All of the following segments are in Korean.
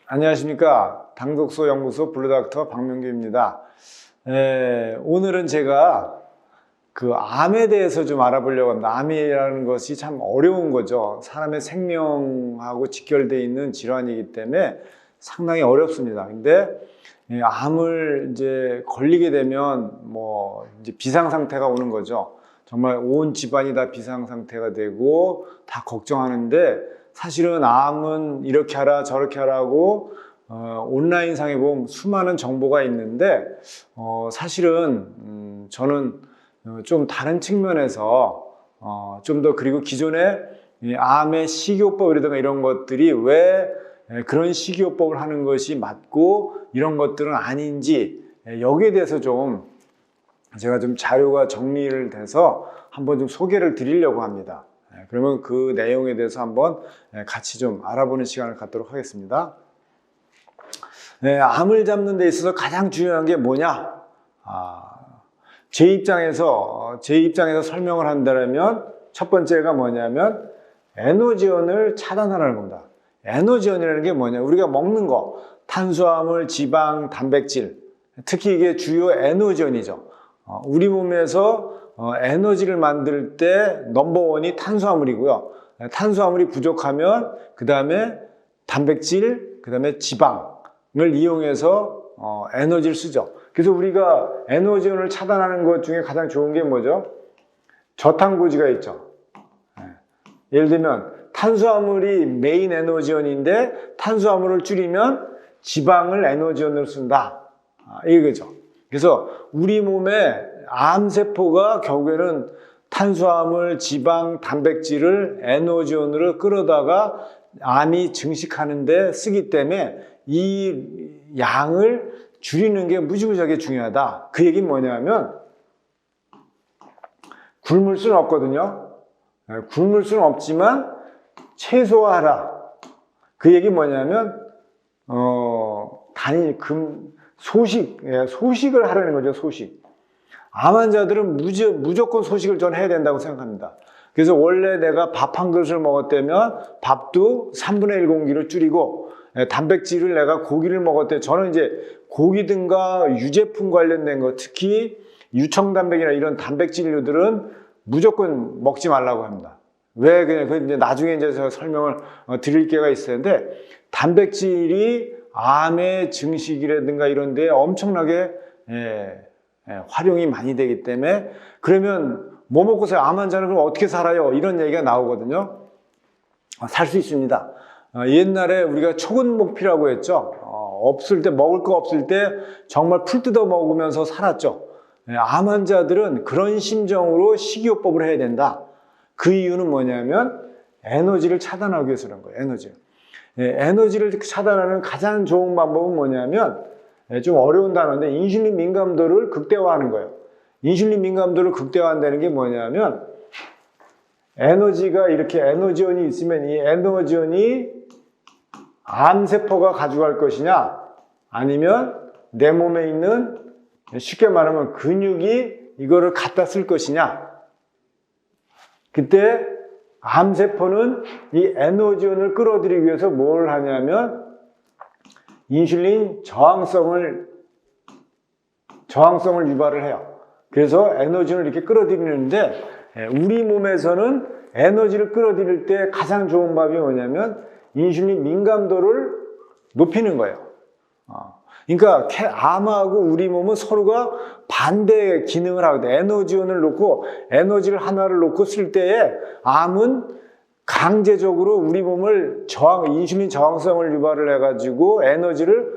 안녕하십니까. 당독소 연구소 블루닥터 박명규입니다. 오늘은 제가 암에 대해서 좀 알아보려고 합니다. 암이라는 것이 참 어려운 거죠. 사람의 생명하고 직결되어 있는 질환이기 때문에 상당히 어렵습니다. 근데 암을 이제 걸리게 되면 이제 비상 상태가 오는 거죠. 정말 온 집안이 다 비상 상태가 되고 다 걱정하는데, 사실은 암은 이렇게 하라 저렇게 하라고 온라인상에 보면 수많은 정보가 있는데, 사실은 저는 좀 다른 측면에서 좀 더, 그리고 기존에 암의 식이요법이라든가 이런 것들이 왜 그런 식이요법을 하는 것이 맞고 이런 것들은 아닌지, 여기에 대해서 좀 제가 좀 자료가 정리를 돼서 한번 좀 소개를 드리려고 합니다. 그러면 그 내용에 대해서 한번 같이 좀 알아보는 시간을 갖도록 하겠습니다. 암을 잡는 데 있어서 가장 중요한 게 뭐냐? 제 입장에서 설명을 한다면 첫 번째가 뭐냐면 에너지원을 차단하라는 겁니다. 에너지원이라는 게 뭐냐? 우리가 먹는 거, 탄수화물, 지방, 단백질, 특히 이게 주요 에너지원이죠. 우리 몸에서 에너지를 만들 때 넘버원이 탄수화물이고요. 탄수화물이 부족하면 그 다음에 단백질, 그 다음에 지방을 이용해서 에너지를 쓰죠. 그래서 우리가 에너지원을 차단하는 것 중에 가장 좋은 게 뭐죠? 저탄고지가 있죠. 예를 들면 탄수화물이 메인 에너지원인데 탄수화물을 줄이면 지방을 에너지원으로 쓴다, 이거죠. 그래서 우리 몸에 암세포가 결국에는 탄수화물, 지방, 단백질을 에너지원으로 끌어다가 암이 증식하는 데 쓰기 때문에 이 양을 줄이는 게 무지무지하게 중요하다. 그 얘기는 뭐냐면 굶을 수는 없거든요. 굶을 수는 없지만 최소화하라. 그 얘기는 뭐냐면 소식을 하라는 거죠. 소식. 암 환자들은 무조건 소식을 전 해야 된다고 생각합니다. 그래서 원래 내가 밥 한 그릇을 먹었다면 밥도 3분의 1 공기로 줄이고, 단백질을 내가 고기를 먹었대. 저는 이제 고기든가 유제품 관련된 거, 특히 유청단백이나 이런 단백질류들은 무조건 먹지 말라고 합니다. 왜 그냥 이제 나중에 이제 제가 설명을 드릴 기회가 있었는데, 단백질이 암의 증식이라든가 이런 데 엄청나게 활용이 많이 되기 때문에, 그러면 뭐 먹고서 암 환자는 그럼 어떻게 살아요? 이런 얘기가 나오거든요. 살 수 있습니다. 옛날에 우리가 초근목피라고 했죠. 없을 때, 먹을 거 없을 때 정말 풀 뜯어 먹으면서 살았죠. 암 환자들은 그런 심정으로 식이요법을 해야 된다. 그 이유는 뭐냐면 에너지를 차단하기 위해서 그런 거예요. 에너지를 차단하는 가장 좋은 방법은 뭐냐면, 좀 어려운 단어인데 인슐린 민감도를 극대화하는 거예요. 인슐린 민감도를 극대화한다는 게 뭐냐면, 에너지가 이렇게 에너지원이 있으면 이 에너지원이 암세포가 가져갈 것이냐, 아니면 내 몸에 있는, 쉽게 말하면 근육이 이거를 갖다 쓸 것이냐. 그때 암세포는 이 에너지원을 끌어들이기 위해서 뭘 하냐면 인슐린 저항성을 유발을 해요. 그래서 에너지를 이렇게 끌어들이는데, 우리 몸에서는 에너지를 끌어들일 때 가장 좋은 방법이 뭐냐면 인슐린 민감도를 높이는 거예요. 그러니까 암하고 우리 몸은 서로가 반대 기능을 하거든요. 에너지원을 놓고, 에너지를 하나를 놓고 쓸 때에 암은 강제적으로 우리 몸을 인슐린 저항성을 유발을 해가지고 에너지를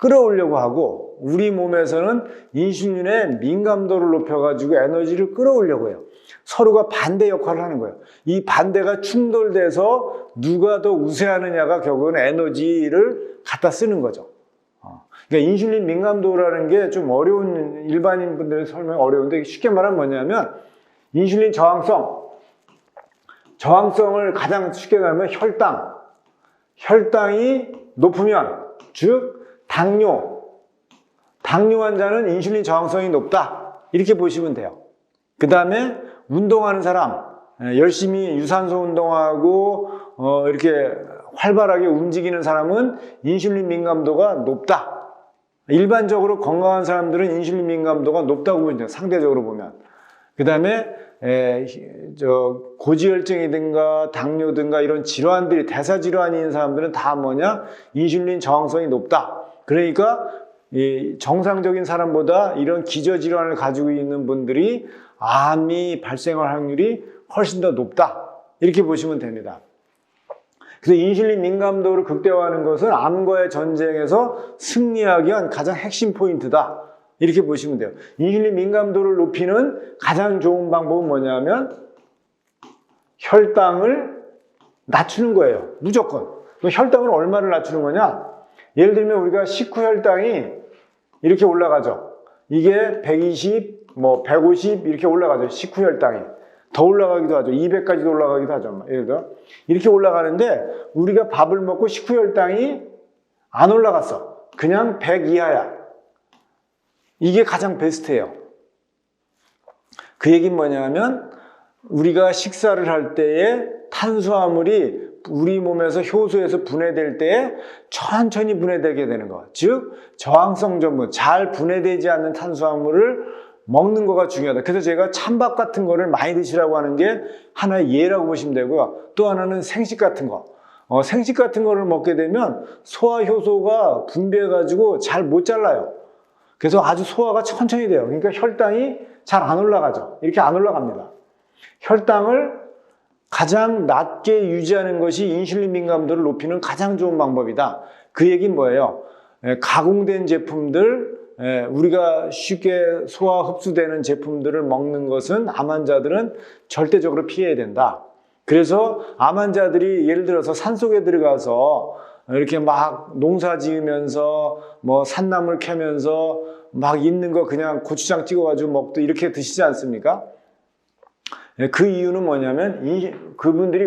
끌어오려고 하고, 우리 몸에서는 인슐린의 민감도를 높여가지고 에너지를 끌어오려고 해요. 서로가 반대 역할을 하는 거예요. 이 반대가 충돌돼서 누가 더 우세하느냐가 결국은 에너지를 갖다 쓰는 거죠. 그러니까 인슐린 민감도라는 게 좀 어려운, 일반인 분들의 설명이 어려운데, 쉽게 말하면 뭐냐면 인슐린 저항성을 가장 쉽게 말하면 혈당이 높으면, 즉 당뇨 환자는 인슐린 저항성이 높다, 이렇게 보시면 돼요. 그 다음에 운동하는 사람, 열심히 유산소 운동하고 이렇게 활발하게 움직이는 사람은 인슐린 민감도가 높다. 일반적으로 건강한 사람들은 인슐린 민감도가 높다고 보죠. 상대적으로 보면. 그 다음에 고지혈증이든가 당뇨든가 이런 질환들이 대사질환이 있는 사람들은 다 뭐냐? 인슐린 저항성이 높다. 그러니까 이 정상적인 사람보다 이런 기저질환을 가지고 있는 분들이 암이 발생할 확률이 훨씬 더 높다. 이렇게 보시면 됩니다. 그래서 인슐린 민감도를 극대화하는 것은 암과의 전쟁에서 승리하기 위한 가장 핵심 포인트다. 이렇게 보시면 돼요. 인슐린 민감도를 높이는 가장 좋은 방법은 뭐냐면 혈당을 낮추는 거예요. 무조건. 혈당을 얼마를 낮추는 거냐? 예를 들면 우리가 식후 혈당이 이렇게 올라가죠. 이게 120, 150 이렇게 올라가죠. 식후 혈당이. 더 올라가기도 하죠. 200까지도 올라가기도 하죠. 예를 들어. 이렇게 올라가는데 우리가 밥을 먹고 식후 혈당이 안 올라갔어. 그냥 100 이하야. 이게 가장 베스트예요. 그 얘기는 뭐냐면 우리가 식사를 할 때에 탄수화물이 우리 몸에서 효소에서 분해될 때에 천천히 분해되게 되는 거. 즉 저항성 전분, 잘 분해되지 않는 탄수화물을 먹는 거가 중요하다. 그래서 제가 찬밥 같은 거를 많이 드시라고 하는 게 하나의 예라고 보시면 되고요. 또 하나는 생식 같은 거. 생식 같은 거를 먹게 되면 소화 효소가 분비해가지고 잘 못 잘라요. 그래서 아주 소화가 천천히 돼요. 그러니까 혈당이 잘 안 올라가죠. 이렇게 안 올라갑니다. 혈당을 가장 낮게 유지하는 것이 인슐린 민감도를 높이는 가장 좋은 방법이다. 그 얘기는 뭐예요? 가공된 제품들, 우리가 쉽게 소화 흡수되는 제품들을 먹는 것은 암 환자들은 절대적으로 피해야 된다. 그래서 암 환자들이 예를 들어서 산속에 들어가서 이렇게 막 농사 지으면서 산나물 캐면서 막 있는 거 그냥 고추장 찍어가지고 먹도 이렇게 드시지 않습니까? 그 이유는 뭐냐면 그분들이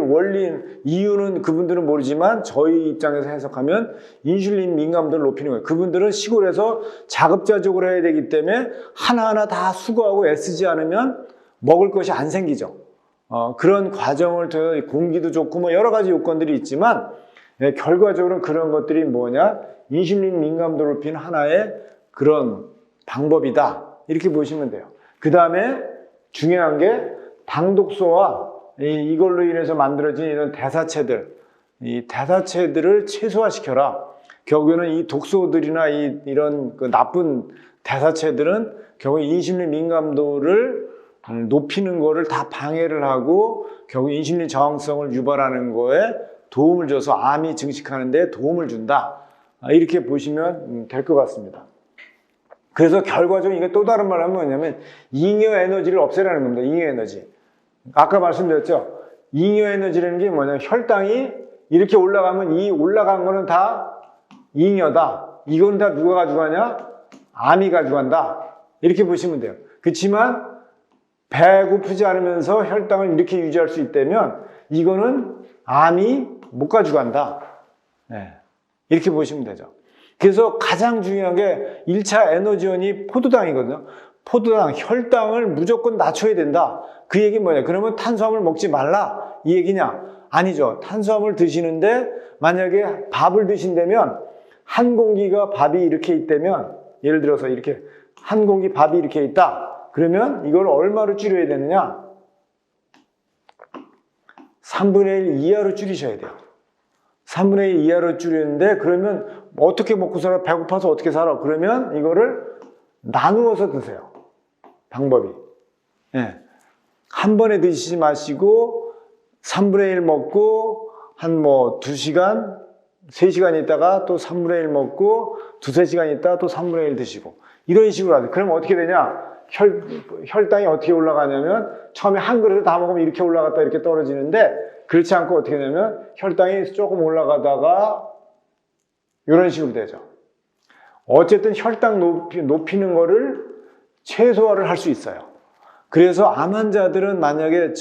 이유는 그분들은 모르지만 저희 입장에서 해석하면 인슐린 민감도를 높이는 거예요. 그분들은 시골에서 자급자족을 해야 되기 때문에 하나하나 다 수고하고 애쓰지 않으면 먹을 것이 안 생기죠. 그런 과정을 통해 공기도 좋고 여러 가지 요건들이 있지만 결과적으로는 그런 것들이 뭐냐? 인슐린 민감도를 높이는 하나의 그런 방법이다. 이렇게 보시면 돼요. 그 다음에 중요한 게 당독소와 이걸로 인해서 만들어진 이런 대사체들, 이 대사체들을 최소화시켜라. 결국에는 이 독소들이나 이런 그 나쁜 대사체들은 결국 인슐린 민감도를 높이는 거를 다 방해를 하고 결국 인슐린 저항성을 유발하는 거에 도움을 줘서 암이 증식하는 데 도움을 준다. 이렇게 보시면 될 것 같습니다. 그래서 결과적으로 이게 또 다른 말로 하면 뭐냐면 잉여 에너지를 없애라는 겁니다. 잉여 에너지. 아까 말씀드렸죠. 잉여 에너지라는 게 뭐냐면 혈당이 이렇게 올라가면 이 올라간 거는 다 잉여다. 이건 다 누가 가져가냐? 암이 가져간다. 이렇게 보시면 돼요. 그렇지만 배고프지 않으면서 혈당을 이렇게 유지할 수 있다면 이거는 암이 못 가져간다. 이렇게 보시면 되죠. 그래서 가장 중요한 게 1차 에너지원이 포도당이거든요. 포도당, 혈당을 무조건 낮춰야 된다. 그 얘기는 뭐냐? 그러면 탄수화물 먹지 말라. 이 얘기냐? 아니죠. 탄수화물 드시는데 만약에 밥을 드신다면 한 공기가 밥이 이렇게 있다면 예를 들어서 이렇게 한 공기 밥이 이렇게 있다. 그러면 이걸 얼마로 줄여야 되느냐? 3분의 1 이하로 줄이셔야 돼요. 3분의 1 이하로 줄이는데 그러면 어떻게 먹고 살아? 배고파서 어떻게 살아? 그러면 이거를 나누어서 드세요. 방법이. 한 번에 드시지 마시고 3분의 1 먹고 한 2시간, 3시간 있다가 또 3분의 1 먹고 2-3시간 있다가 또 3분의 1 드시고 이런 식으로 하세요. 그러면 어떻게 되냐? 혈당이 어떻게 올라가냐면 처음에 한 그릇을 다 먹으면 이렇게 올라갔다 이렇게 떨어지는데 그렇지 않고 어떻게 되냐면 혈당이 조금 올라가다가 이런 식으로 되죠. 어쨌든 혈당 높이는 거를 최소화를 할 수 있어요. 그래서 암 환자들은 만약에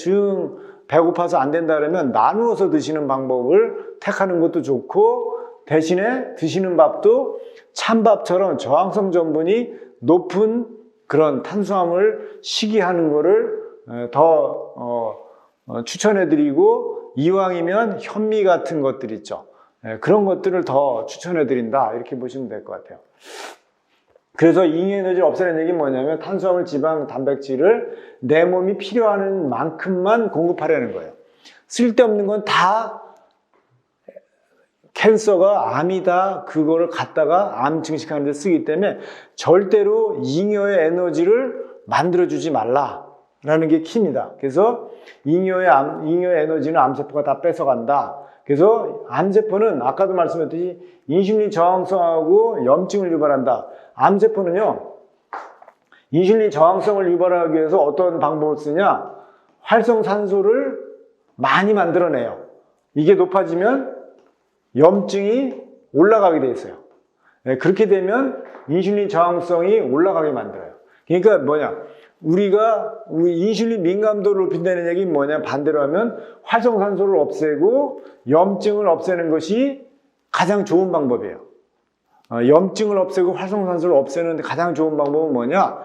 배고파서 안 된다 그러면 나누어서 드시는 방법을 택하는 것도 좋고 대신에 드시는 밥도 찬밥처럼 저항성 전분이 높은 그런 탄수화물 식이하는 거를 더 추천해드리고 이왕이면 현미 같은 것들 있죠. 그런 것들을 더 추천해 드린다 이렇게 보시면 될 것 같아요. 그래서 잉여에너지를 없애는 얘기는 뭐냐면 탄수화물, 지방, 단백질을 내 몸이 필요한 만큼만 공급하려는 거예요. 쓸데없는 건 다 캔서가 암이다 그거를 갖다가 암 증식하는 데 쓰기 때문에 절대로 잉여의 에너지를 만들어주지 말라라는 게 키입니다. 그래서 잉여의 에너지는 암세포가 다 뺏어간다. 그래서 암세포는 아까도 말씀드렸듯이 인슐린 저항성하고 염증을 유발한다. 암세포는요, 인슐린 저항성을 유발하기 위해서 어떤 방법을 쓰냐? 활성산소를 많이 만들어내요. 이게 높아지면 염증이 올라가게 돼 있어요. 그렇게 되면 인슐린 저항성이 올라가게 만들어요. 그러니까 뭐냐? 우리가 인슐린 민감도를 높인다는 얘기는 뭐냐? 반대로 하면 활성산소를 없애고 염증을 없애는 것이 가장 좋은 방법이에요. 염증을 없애고 활성산소를 없애는 가장 좋은 방법은 뭐냐?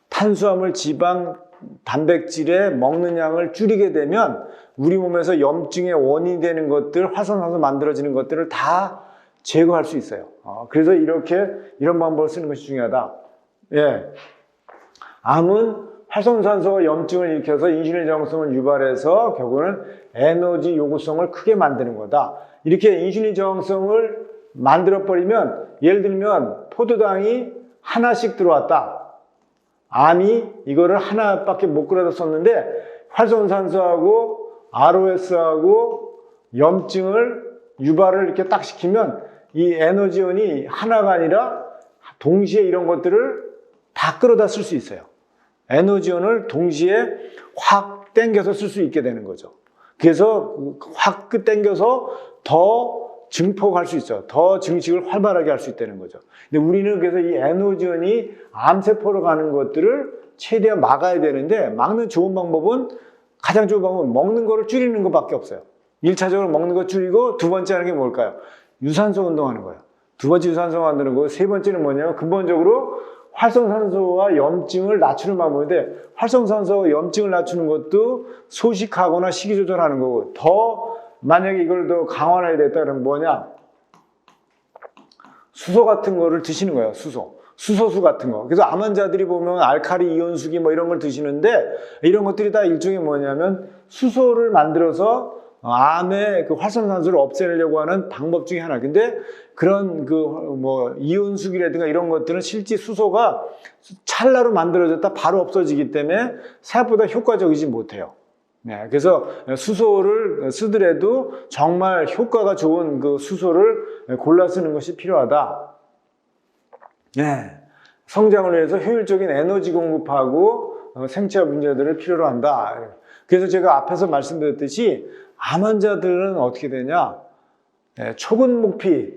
탄수화물, 지방, 단백질에 먹는 양을 줄이게 되면 우리 몸에서 염증의 원인이 되는 것들, 활성산소 만들어지는 것들을 다 제거할 수 있어요. 그래서 이런 방법을 쓰는 것이 중요하다. 예. 암은 활성산소가 염증을 일으켜서 인슐린 저항성을 유발해서 결국은 에너지 요구성을 크게 만드는 거다. 이렇게 인슐린 저항성을 만들어버리면, 예를 들면 포도당이 하나씩 들어왔다. 암이 이거를 하나밖에 못 끌어다 썼는데 활성산소하고 ROS하고 염증을 유발을 이렇게 딱 시키면 이 에너지원이 하나가 아니라 동시에 이런 것들을 다 끌어다 쓸 수 있어요. 에너지원을 동시에 확 당겨서 쓸 수 있게 되는 거죠. 그래서 확 당겨서 더 증폭할 수 있죠. 더 증식을 활발하게 할 수 있다는 거죠. 근데 우리는 그래서 이 에너지원이 암세포로 가는 것들을 최대한 막아야 되는데, 막는 좋은 방법은, 가장 좋은 방법은 먹는 거를 줄이는 것밖에 없어요. 1차적으로 먹는 거 줄이고, 두 번째 하는 게 뭘까요? 유산소 운동하는 거예요. 두 번째 유산소 만드는 거고, 세 번째는 뭐냐면 근본적으로 활성산소와 염증을 낮추는 방법인데, 활성산소와 염증을 낮추는 것도 소식하거나 식이 조절하는 거고, 더 만약에 이걸 더 강화해야 됐다 그러면 뭐냐? 수소 같은 거를 드시는 거예요. 수소수 같은 거. 그래서 암 환자들이 보면 알칼리 이온수기 뭐 이런 걸 드시는데, 이런 것들이 다 일종의 뭐냐면 수소를 만들어서 암의 그 활성산소를 없애려고 하는 방법 중에 하나. 근데 그런 이온수기라든가 이런 것들은 실제 수소가 찰나로 만들어졌다 바로 없어지기 때문에 생각보다 효과적이지 못해요. 네, 그래서 수소를 쓰더라도 정말 효과가 좋은 그 수소를 골라 쓰는 것이 필요하다. 네, 성장을 위해서 효율적인 에너지 공급하고 생체 문제들을 필요로 한다. 그래서 제가 앞에서 말씀드렸듯이 암 환자들은 어떻게 되냐? 초근목피.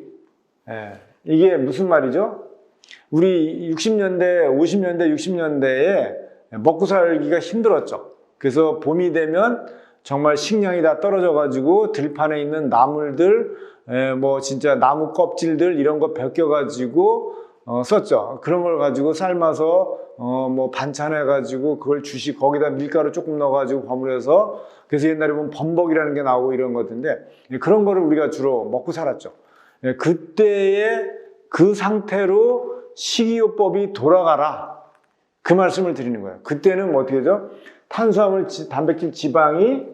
이게 무슨 말이죠? 우리 60년대, 50년대, 60년대에 먹고 살기가 힘들었죠. 그래서 봄이 되면 정말 식량이 다 떨어져가지고 들판에 있는 나물들, 진짜 나무 껍질들 이런 거 벗겨가지고 썼죠. 그런 걸 가지고 삶아서 반찬해가지고 그걸 거기다 밀가루 조금 넣어가지고 버무려서, 그래서 옛날에 보면 범벅이라는 게 나오고 이런 것인데, 그런 거를 우리가 주로 먹고 살았죠. 그때의 그 상태로 식이요법이 돌아가라, 그 말씀을 드리는 거예요. 그때는 뭐 어떻게 되죠? 탄수화물, 단백질, 지방이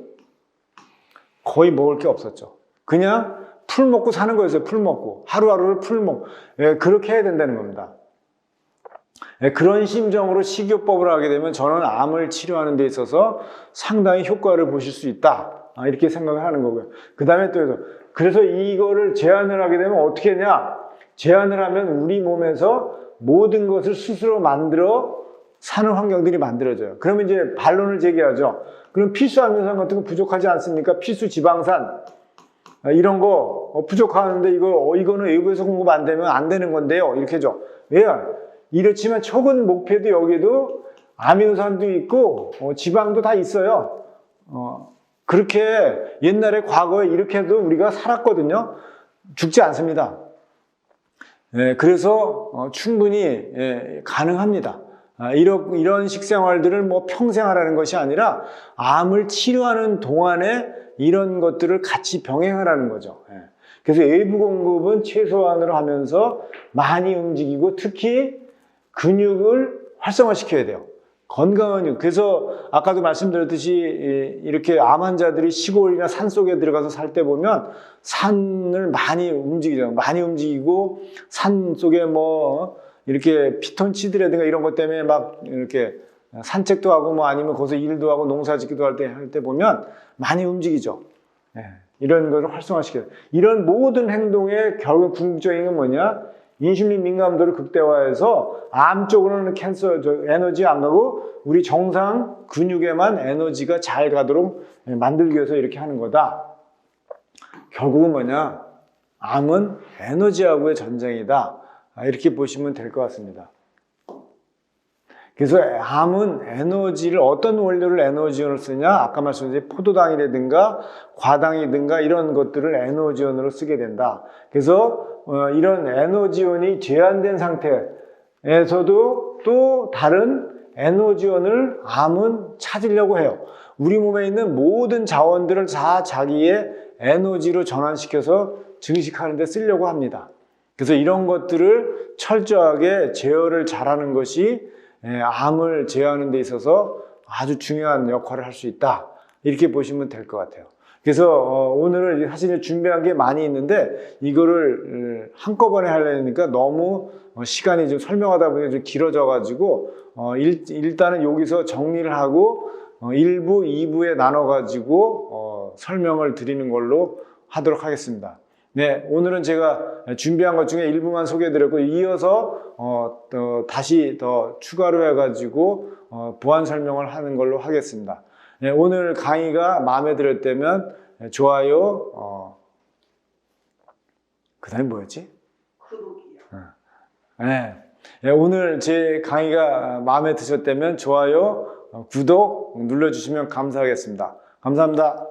거의 먹을 게 없었죠. 그냥 풀 먹고 사는 거였어요. 풀 먹고. 하루하루를 풀 먹고. 그렇게 해야 된다는 겁니다. 그런 심정으로 식이요법을 하게 되면 저는 암을 치료하는 데 있어서 상당히 효과를 보실 수 있다. 이렇게 생각을 하는 거고요. 그 다음에 또 그래서 이거를 제한을 하게 되면 어떻게 하냐? 제한을 하면 우리 몸에서 모든 것을 스스로 만들어 사는 환경들이 만들어져요. 그러면 이제 반론을 제기하죠. 그럼 필수 아미노산 같은 거 부족하지 않습니까? 필수 지방산 이런 거 부족하는데 이거는 외부에서 공급 안 되면 안 되는 건데요. 이렇게 하죠. 왜요? 이렇지만 척은 목표도 여기도 아미노산도 있고 지방도 다 있어요. 그렇게 옛날에 과거에 이렇게 해도 우리가 살았거든요. 죽지 않습니다. 그래서 충분히 가능합니다. 이런 식생활들을 평생 하라는 것이 아니라 암을 치료하는 동안에 이런 것들을 같이 병행하라는 거죠. 그래서 외부 공급은 최소한으로 하면서 많이 움직이고 특히 근육을 활성화시켜야 돼요. 건강한 육. 그래서 아까도 말씀드렸듯이 이렇게 암 환자들이 시골이나 산 속에 들어가서 살 때 보면 산을 많이 움직이잖아요. 많이 움직이고 산 속에 뭐 이렇게 피톤치드라든가 이런 것 때문에 막 이렇게 산책도 하고 뭐 아니면 거기서 일도 하고 농사 짓기도 할 때 보면 많이 움직이죠. 예, 이런 거를 활성화시켜요. 이런 모든 행동의 결국 궁극적인 건 뭐냐? 인슐린 민감도를 극대화해서 암 쪽으로는 에너지 안 가고 우리 정상 근육에만 에너지가 잘 가도록 만들기 위해서 이렇게 하는 거다. 결국은 뭐냐? 암은 에너지하고의 전쟁이다. 이렇게 보시면 될 것 같습니다. 그래서 암은 에너지를 어떤 원료를 에너지원으로 쓰냐? 아까 말씀드린 포도당이라든가 과당이든가 이런 것들을 에너지원으로 쓰게 된다. 그래서 이런 에너지원이 제한된 상태에서도 또 다른 에너지원을 암은 찾으려고 해요. 우리 몸에 있는 모든 자원들을 다 자기의 에너지로 전환시켜서 증식하는 데 쓰려고 합니다. 그래서 이런 것들을 철저하게 제어를 잘하는 것이 암을 제어하는 데 있어서 아주 중요한 역할을 할 수 있다. 이렇게 보시면 될 것 같아요. 그래서 오늘은 사실 준비한 게 많이 있는데 이거를 한꺼번에 하려니까 너무 시간이 좀 설명하다 보니 좀 길어져 가지고 일단은 여기서 정리를 하고 1부, 2부에 나눠 가지고 설명을 드리는 걸로 하도록 하겠습니다. 네, 오늘은 제가 준비한 것 중에 일부만 소개해드렸고 이어서 다시 더 추가로 해가지고 보완 설명을 하는 걸로 하겠습니다. 네, 오늘 강의가 마음에 들었다면 좋아요. 그 다음에 뭐였지? 구독이요. 네. 네, 오늘 제 강의가 마음에 드셨다면 좋아요, 구독 눌러주시면 감사하겠습니다. 감사합니다.